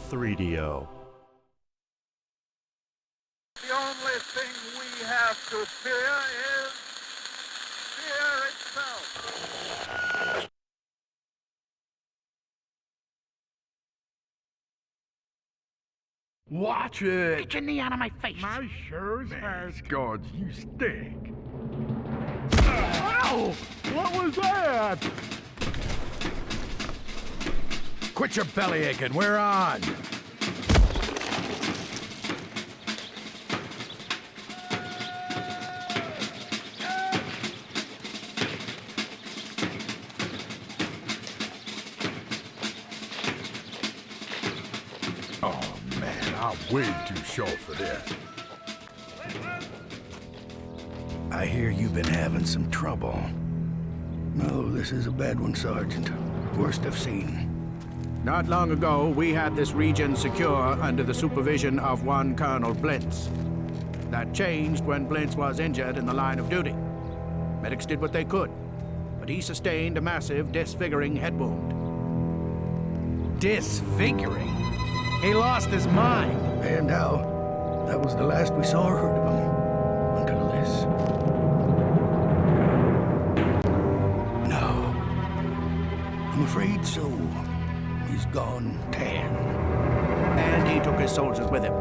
3DO. The only thing we have to fear is fear itself. Watch it! Get your knee out of my face! My sure has God, you stink! Ow! What was that? Quit your belly aching, we're on! Oh man, I'm way too short for this. I hear you've been having some trouble. No, this is a bad one, Sergeant. Worst I've seen. Not long ago, we had this region secure under the supervision of one Colonel Blintz. That changed when Blintz was injured in the line of duty. Medics did what they could, but he sustained a massive, disfiguring head wound. Disfiguring? He lost his mind. And how? That was the last we saw or heard of him. Until this. No. I'm afraid so. He's gone tan. And he took his soldiers with him.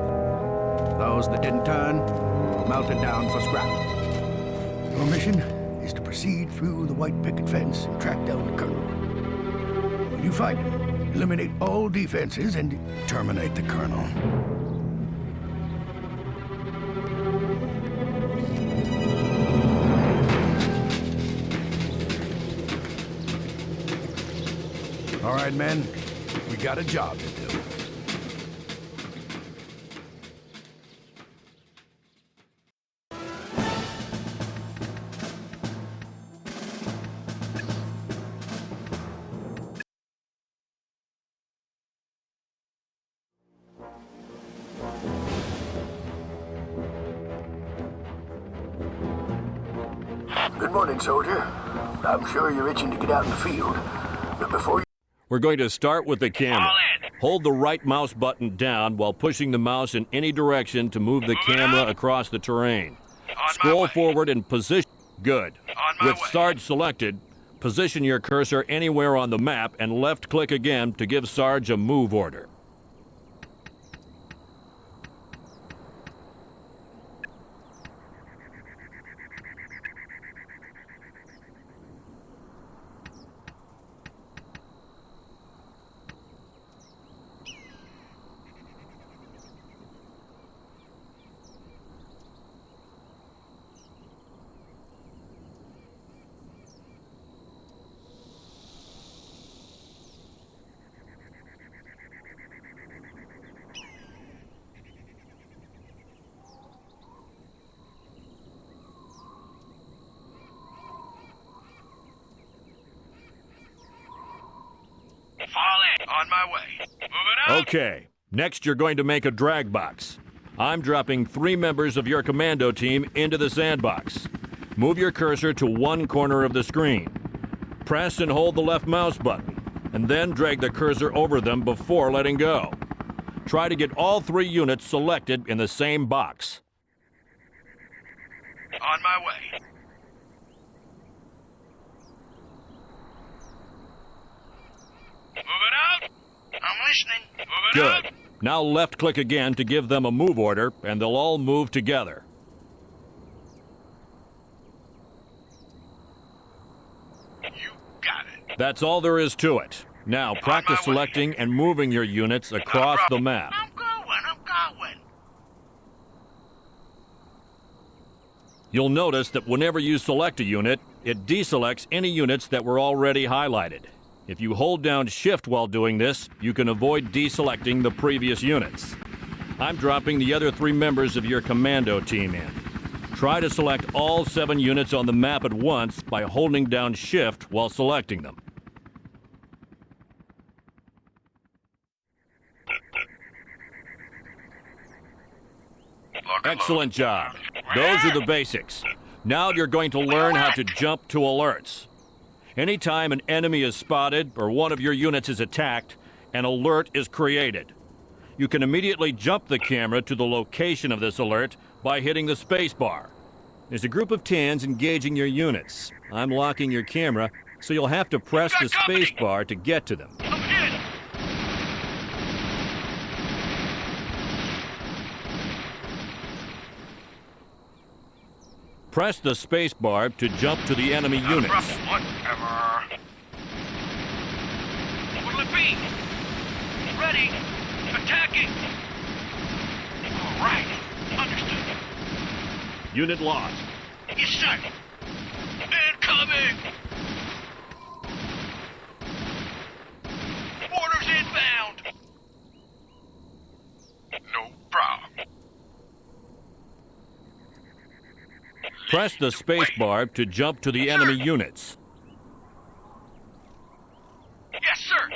Those that didn't turn, melted down for scrap. Your mission is to proceed through the white picket fence and track down the Colonel. When you find him, eliminate all defenses and terminate the Colonel. All right, men, we got a job to do. Good morning, soldier. I'm sure you're itching to get out in the field. But before you... We're going to start with the camera. Hold the right mouse button down while pushing the mouse in any direction to move the camera across the terrain. Scroll forward and position. Good. With Sarge selected, position your cursor anywhere on the map and left-click again to give Sarge a move order. On my way. Moving out. Okay, next you're going to make a drag box. I'm dropping 3 members of your commando team into the sandbox. Move your cursor to one corner of the screen. Press and hold the left mouse button, and then drag the cursor over them before letting go. Try to get all 3 units selected in the same box. On my way. Moving out. I'm listening. Moving out. Good. Now left-click again to give them a move order, and they'll all move together. You got it. That's all there is to it. Now practice selecting and moving your units across the map. I'm going. You'll notice that whenever you select a unit, it deselects any units that were already highlighted. If you hold down Shift while doing this, you can avoid deselecting the previous units. I'm dropping the other 3 members of your commando team in. Try to select all 7 units on the map at once by holding down Shift while selecting them. Excellent job. Those are the basics. Now you're going to learn how to jump to alerts. Anytime an enemy is spotted or one of your units is attacked, an alert is created. You can immediately jump the camera to the location of this alert by hitting the space bar. There's a group of TANs engaging your units. I'm locking your camera, so you'll have to press the space bar to get to them. Press the space bar to jump to the enemy units. Whatever. What'll it be? Ready. Attacking. All right. Understood. Unit lost. Yes, sir. Incoming. Orders inbound. No problem. Press the space bar to jump to the enemy units. Yes, sir.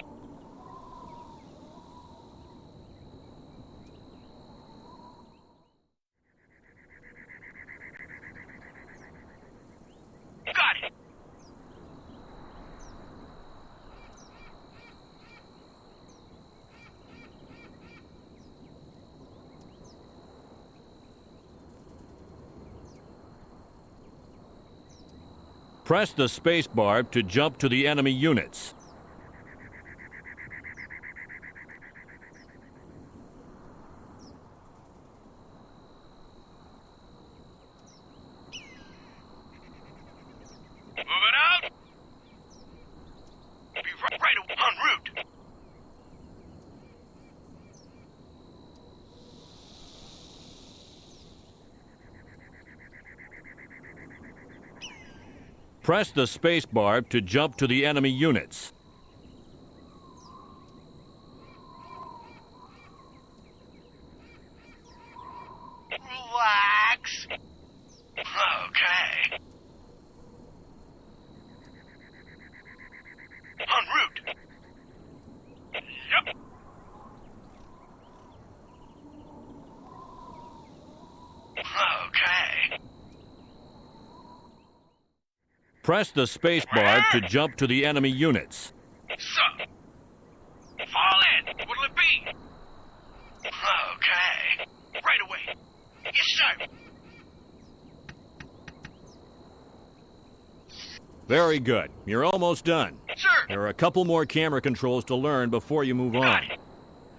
Got it. Press the space bar to jump to the enemy units. Moving out. Be right en route. Press the space bar to jump to the enemy units. Relax. Okay. En route. Yep. Okay. Press the space bar to jump to the enemy units. So, fall in. What'll it be? Okay. Right away. Yes, sir. Very good. You're almost done. Sir. There are a couple more camera controls to learn before you move on.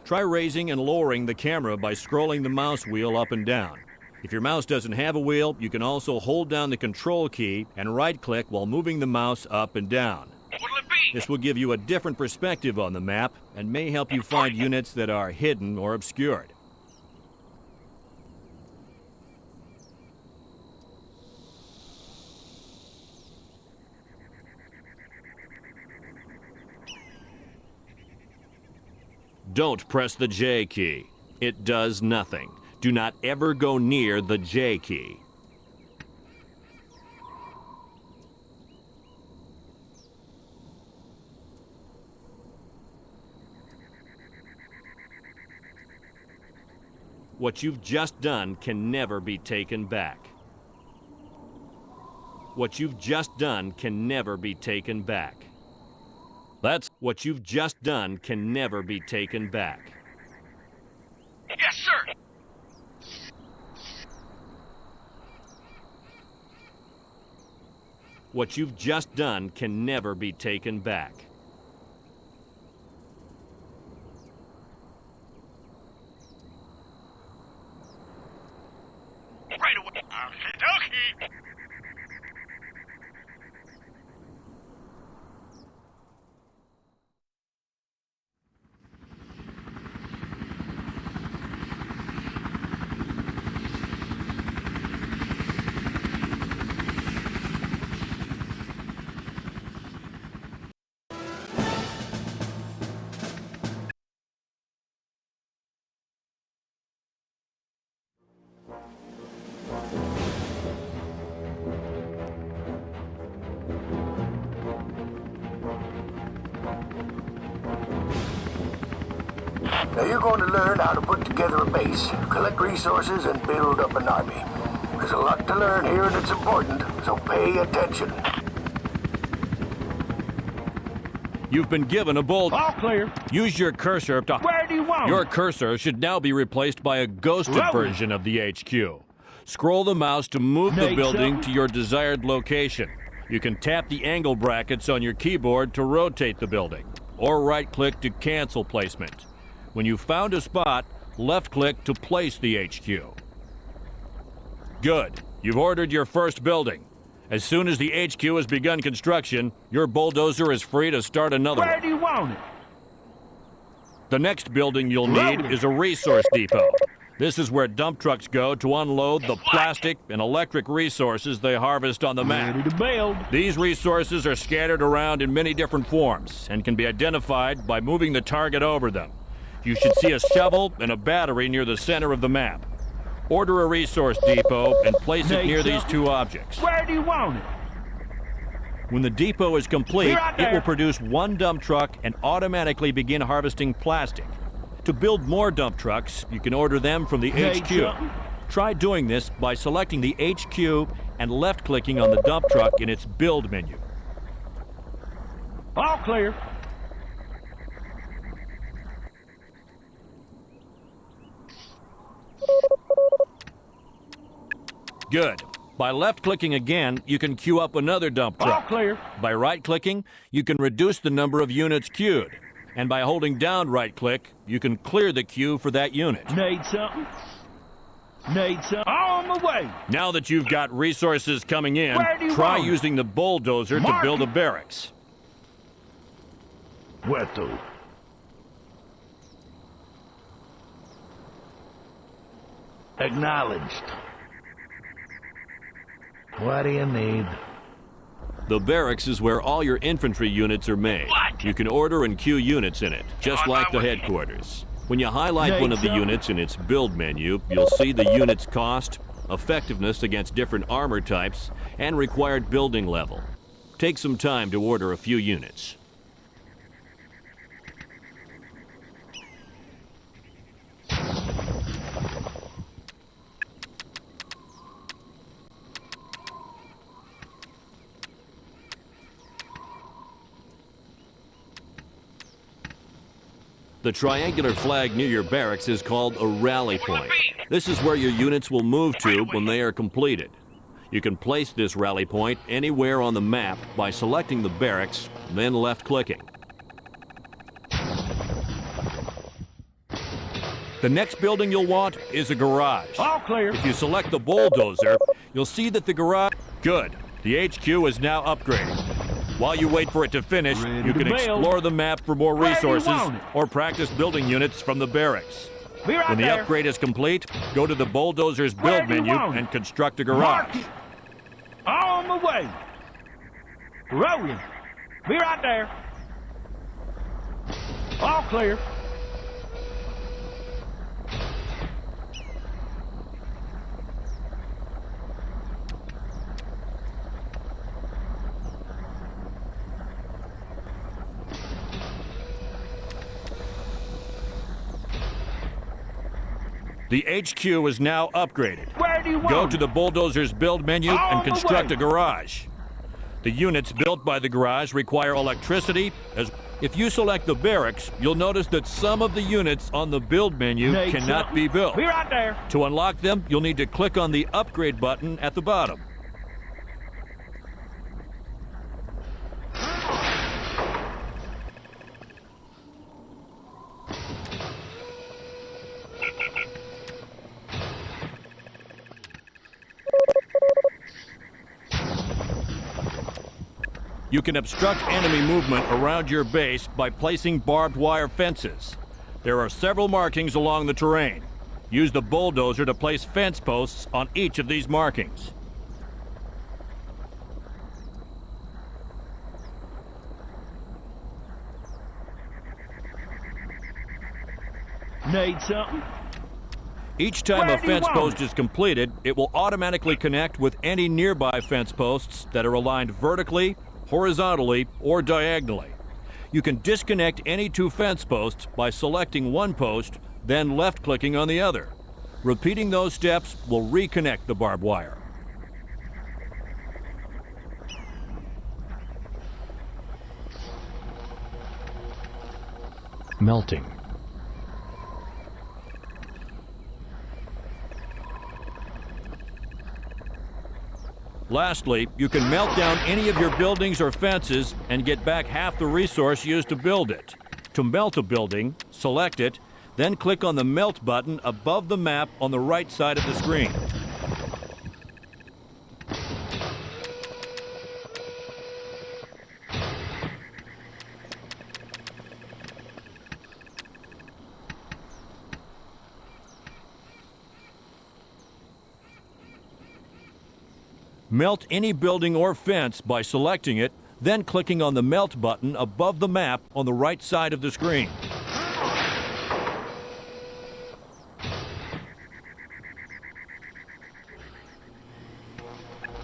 Try raising and lowering the camera by scrolling the mouse wheel up and down. If your mouse doesn't have a wheel, you can also hold down the control key and right-click while moving the mouse up and down. What'll it be? This will give you a different perspective on the map and may help you find units that are hidden or obscured. Don't press the J key. It does nothing. Do not ever go near the J key. What you've just done can never be taken back. What you've just done can never be taken back. That's what you've just done can never be taken back. Yes, sir. What you've just done can never be taken back. Right away. Okie dokie. Now you're going to learn how to put together a base, collect resources, and build up an army. There's a lot to learn here and it's important, so pay attention. You've been given a bulldozer. All clear. Use your cursor to... Where do you want Your it? cursor should now be replaced by a ghosted Rolling. version of the HQ. Scroll the mouse to move the Need building something? to your desired location. You can tap the angle brackets on your keyboard to rotate the building, or right-click to cancel placement. When you've found a spot, left-click to place the HQ. Good. You've ordered your first building. As soon as the HQ has begun construction, your bulldozer is free to start another Where one. do you want it? The next building you'll need is a resource depot. This is where dump trucks go to unload the plastic and electric resources they harvest on the map. Ready to build. These resources are scattered around in many different forms and can be identified by moving the target over them. You should see a shovel and a battery near the center of the map. Order a resource depot and place it Need near these something? two objects. Where do you want it? When the depot is complete, Be right it will there. produce one dump truck and automatically begin harvesting plastic. To build more dump trucks, you can order them from the Need HQ. something? Try doing this by selecting the HQ and left-clicking on the dump truck in its build menu. All clear. Good. By left-clicking again, you can queue up another dump All truck. clear. By right-clicking, you can reduce the number of units queued. And by holding down right-click, you can clear the queue for that unit. Need something? Need some. On the way. Now that you've got resources coming in, Where do you try want it? using the bulldozer to Mark build a it. barracks. Where to? Acknowledged. What do you need? The barracks is where all your infantry units are made. What? You can order and queue units in it, just On like my the way. headquarters. When you highlight Need one of the some? units in its build menu, you'll see the unit's cost, effectiveness against different armor types, and required building level. Take some time to order a few units. The triangular flag near your barracks is called a rally point. This is where your units will move to when they are completed. You can place this rally point anywhere on the map by selecting the barracks, then left-clicking. The next building you'll want is a garage. All clear. If you select the bulldozer, you'll see that the garage... Good. The HQ is now upgraded. While you wait for it to finish, Ready you to can build. explore the map for more Where do you resources want it? or practice building units from the barracks. Be right When the there. upgrade is complete, go to the bulldozer's Where build do you menu want it? and construct a Mark garage. it. On the way. Rolling. Be right there. All clear. The HQ is now upgraded. Where do you want Go it? to the bulldozer's build menu On and the construct way. a garage. The units built by the garage require electricity. If you select the barracks, you'll notice that some of the units on the build menu Need cannot something? be built. Be right there. To unlock them, you'll need to click on the upgrade button at the bottom. You can obstruct enemy movement around your base by placing barbed wire fences. There are several markings along the terrain. Use the bulldozer to place fence posts on each of these markings. Need something? Each time Where a do you fence want post it? is completed, it will automatically connect with any nearby fence posts that are aligned vertically, horizontally, or diagonally. You can disconnect any two fence posts by selecting one post, then left-clicking on the other. Repeating those steps will reconnect the barbed wire. melting. Lastly, you can melt down any of your buildings or fences and get back half the resource used to build it. To melt a building, select it, then click on the Melt button above the map on the right side of the screen. Melt any building or fence by selecting it, then clicking on the Melt button above the map on the right side of the screen.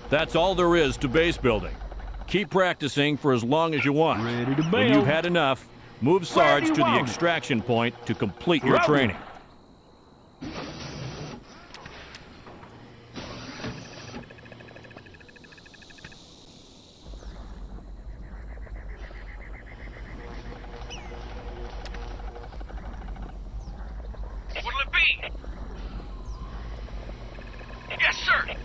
That's all there is to base building. Keep practicing for as long as you want. Ready to When build. you've had enough, move Sarge you to the want it. extraction point to complete your Rolling. training. What'll it be? Yes, sir.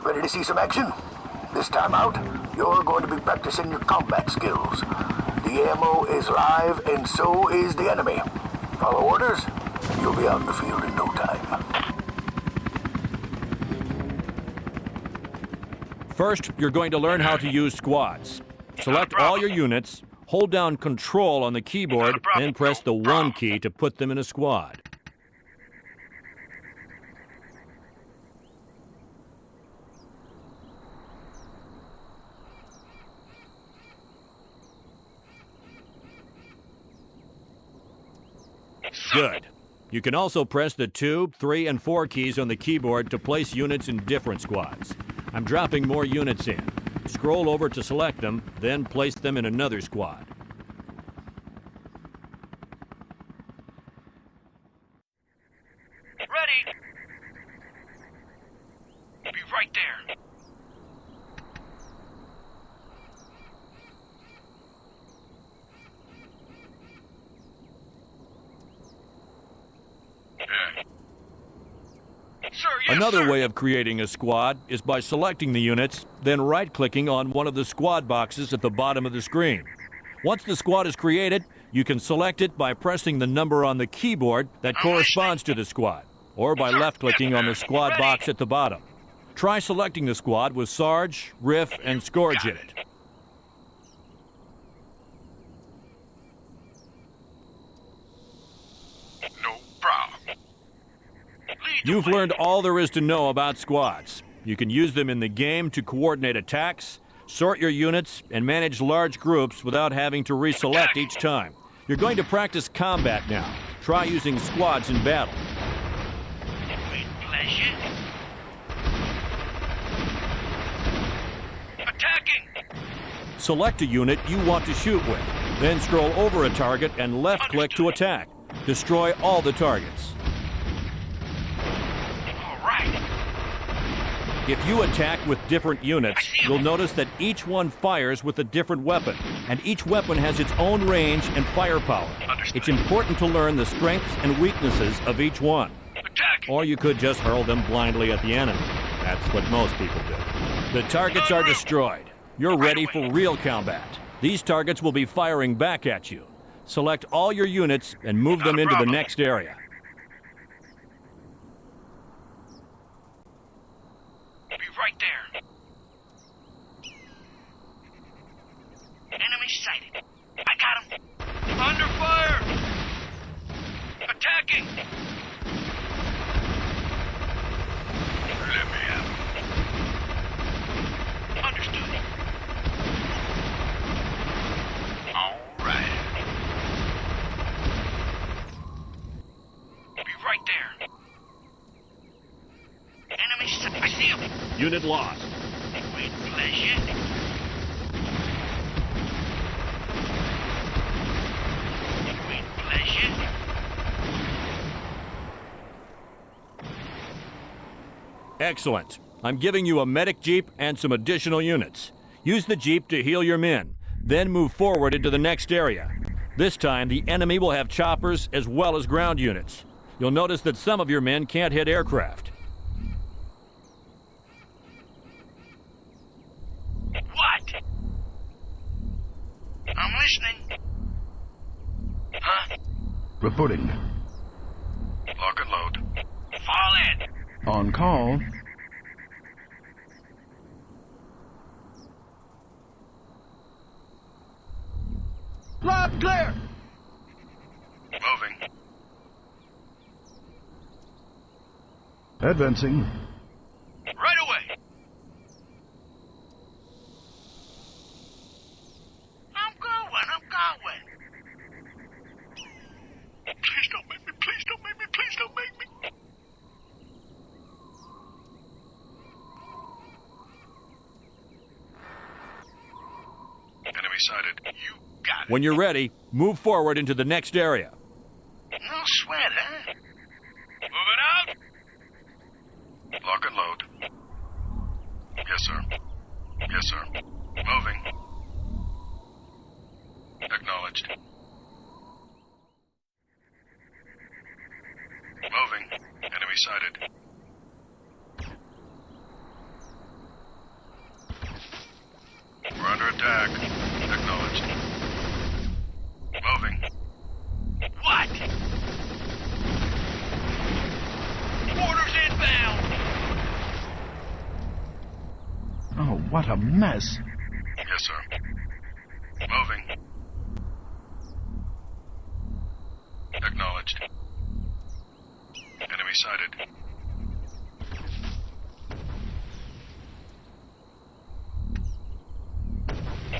Ready to see some action? This time out, you're going to be practicing your combat skills. The ammo is live, and so is the enemy. Follow orders, you'll be out in the field in no time. First, you're going to learn how to use squads. Select all your units, hold down Control on the keyboard, and press the 1 key to put them in a squad. Good. You can also press the 2, 3, and 4 keys on the keyboard to place units in different squads. I'm dropping more units in. Scroll over to select them, then place them in another squad. Ready. Be right there. Sir, yes, Another sir. way of creating a squad is by selecting the units, then right-clicking on one of the squad boxes at the bottom of the screen. Once the squad is created, you can select it by pressing the number on the keyboard that corresponds to the squad, or by left-clicking on the squad box at the bottom. Try selecting the squad with Sarge, Riff, and Scourge in it. No problem. You've learned all there is to know about squads. You can use them in the game to coordinate attacks, sort your units, and manage large groups without having to reselect each time. You're going to practice combat now. Try using squads in battle. With pleasure. Attacking. Select a unit you want to shoot with. Then scroll over a target and left-click to attack. Destroy all the targets. All right. If you attack with different units, you'll notice that each one fires with a different weapon, and each weapon has its own range and firepower. It's important to learn the strengths and weaknesses of each one. Attack. Or you could just hurl them blindly at the enemy. That's what most people do. The targets are destroyed. You're ready for real combat. These targets will be firing back at you. Select all your units and move them into the next area. Be right there. Enemy sighted. I got him. Under fire. Attacking. Let me have him. Unit lost. With pleasure. With pleasure. Excellent. I'm giving you a medic jeep and some additional units. Use the jeep to heal your men, then move forward into the next area. This time, the enemy will have choppers as well as ground units. You'll notice that some of your men can't hit aircraft. What? I'm listening. Huh? Reporting. Lock and load. Fall in. On call. Loud clear! Moving. Advancing. Right away. I'm going. Please don't make me, please don't make me, please don't make me. Enemy sighted. You got it. When you're ready, move forward into the next area. No sweat, huh? Moving out. Lock and load. Yes, sir. Yes, sir. Moving. Acknowledged. Moving. Enemy sighted. We're under attack. Acknowledged. Moving. What? Orders inbound. Oh, what a mess. Yes, sir. Moving. Acknowledged. Enemy sighted.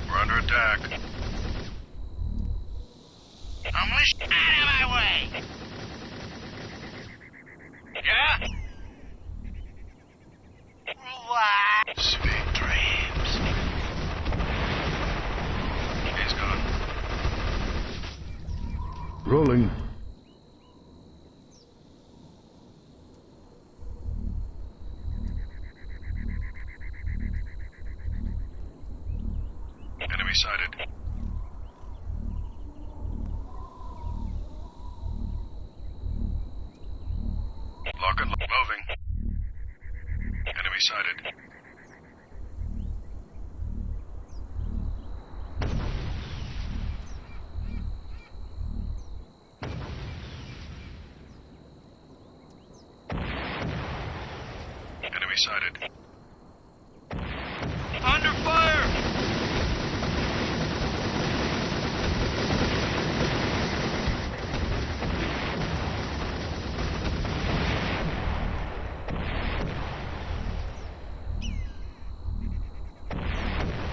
We're under attack. I'm listening. Out of my way! Yeah? Relax. Sweet dreams. He's gone. Rolling. Enemy sighted. Lock and load. Moving. Enemy sighted. Enemy sighted. Under fire!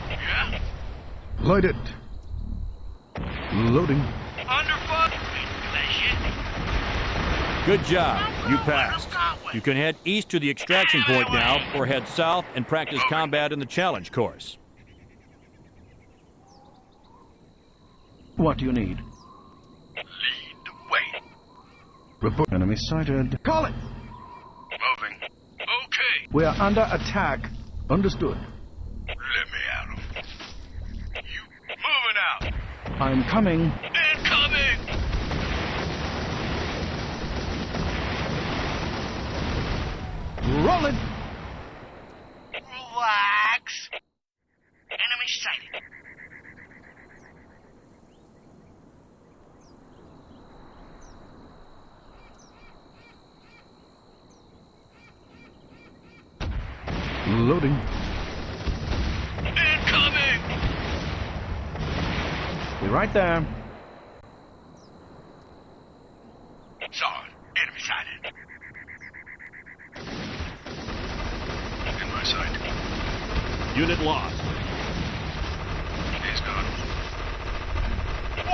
Yeah? Light it. Loading. Under fire! Pleasure. Good job. You passed. You can head east to the extraction point now, or head south and practice combat in the challenge course. What do you need? Lead the way. Report. Enemy sighted. Call it. Moving. Okay. We are under attack. Understood. Let me at 'em. You moving out. I'm coming. Incoming. Rolling. Relax. Enemy sighted. Loading. Incoming. Be right there. Saw it. Enemy sighted. In my sight. Unit lost. He's gone.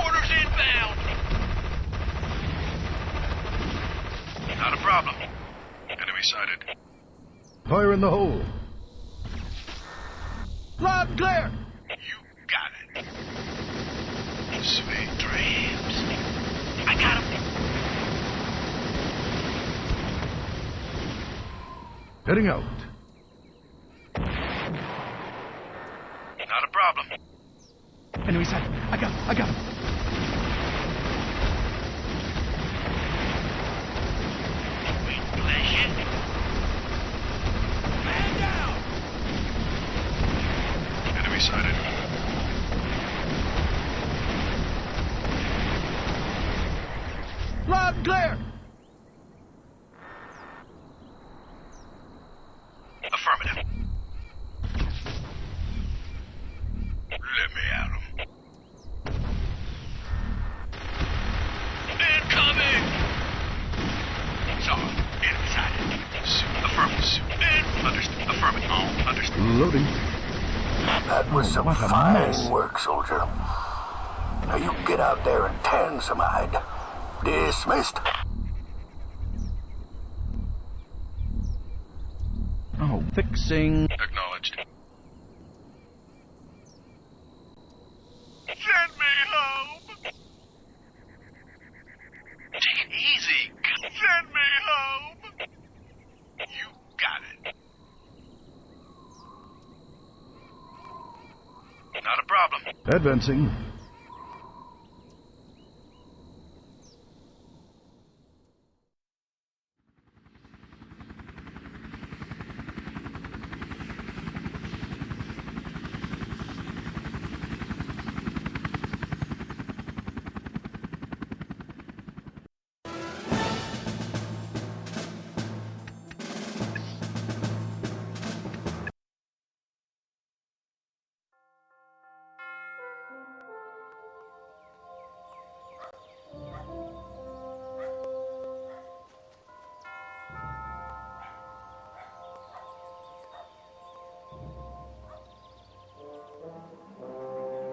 Orders inbound. Not a problem. Enemy sighted. Fire in the hole. Loud and clear. You got it. Sweet dreams. I got him. Heading out. Not a problem. Enemy sight. I got him. Sweet pleasure. Man down. Enemy sighted. Loud and clear. Affirmative. Let me at him. Incoming! Saw him. Enemy sighted. Affirmative. Understood. Affirmative. Understood. Loading. That was some What a fine mess. work, soldier. Now you get out there and tan some hide. Dismissed. Oh, fixing. Acknowledged. Send me home! Take it easy. Send me home! You got it. Not a problem. Advancing.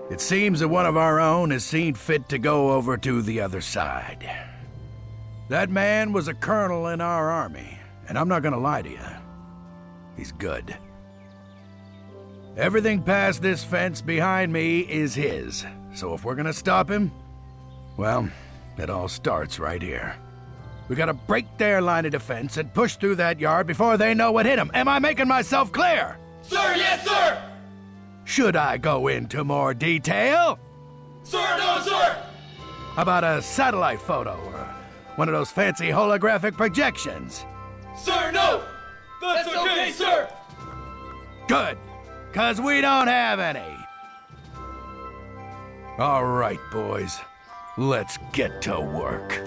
It seems that one of our own has seen fit to go over to the other side. That man was a colonel in our army, and I'm not gonna lie to you. He's good. Everything past this fence behind me is his, so if we're gonna stop him, well, it all starts right here. We gotta break their line of defense and push through that yard before they know what hit them. Am I making myself clear? Sir, yes, sir. Should I go into more detail? Sir, no, sir. How about a satellite photo or one of those fancy holographic projections? Sir, no. That's okay, sir. Good, 'cause we don't have any. All right, boys, let's get to work.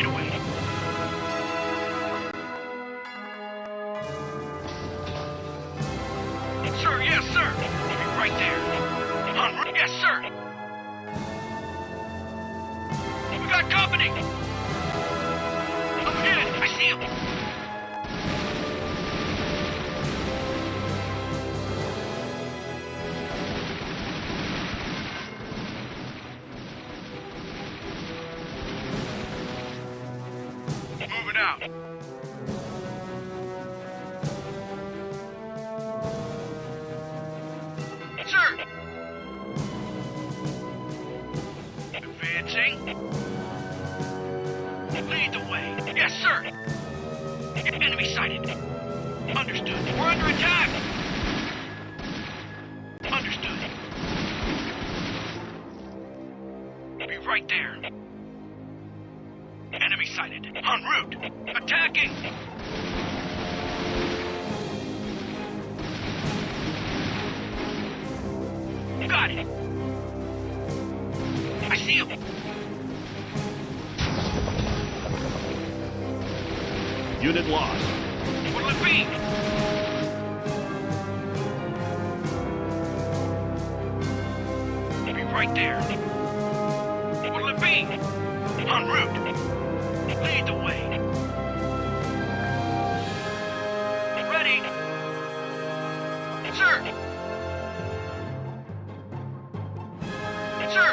Right away. Sir, yes, sir. Right there. En route, yes, sir. We got company. Up ahead, I see him. Moving out. Sir! Advancing. Lead the way. Yes, sir! Enemy sighted. Understood. We're under attack! Understood. Be right there. Enemy sighted. En route. Attacking! Got it. I see him. Unit lost. What'll it be? Be right there. What'll it be? En route. Lead the way. Ready? Sir! Sir!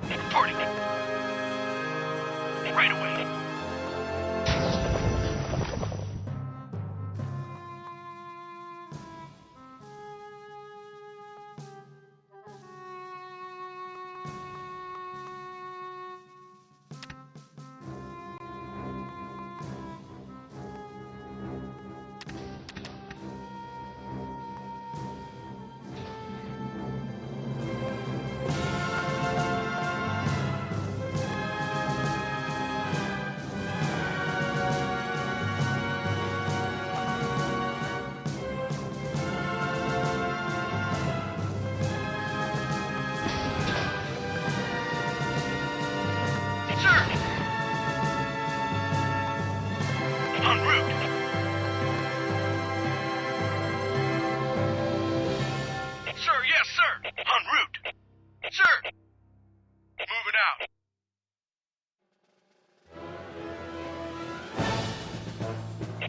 Reporting. Right away.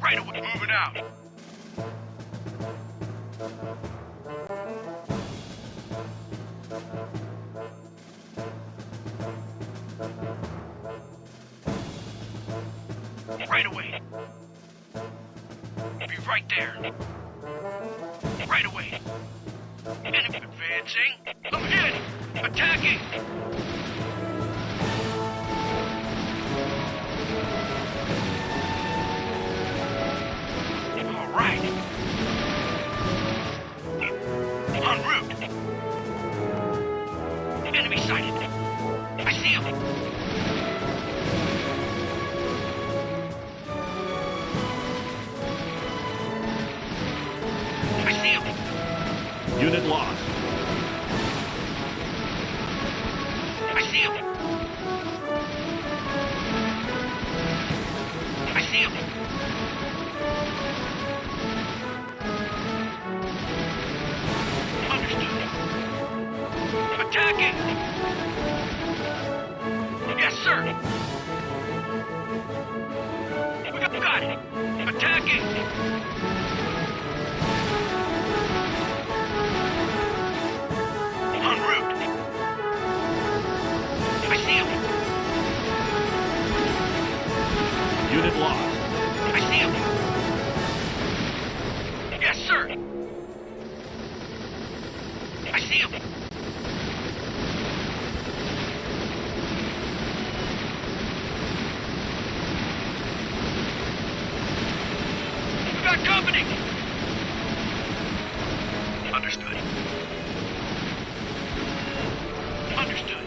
Right away, moving out. Right away. Be right there. Right away. Enemy advancing. Ahead! Attacking! All right. En route. Enemy sighted. I see him. I see him. Unit lost. I see him. I see him. Understood. Attacking. Yes, sir. We got it. Attacking. En route. I see him. Unit lost. I see him. Yes, sir. I see him. We got company. Understood. Understood.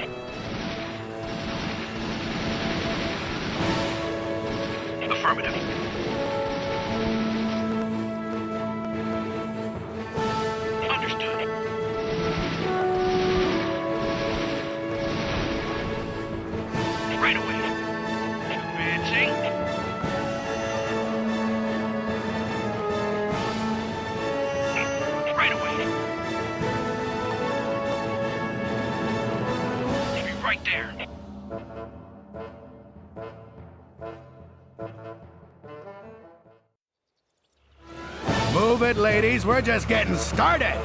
Affirmative. Understood. right there. Move it, ladies. We're just getting started.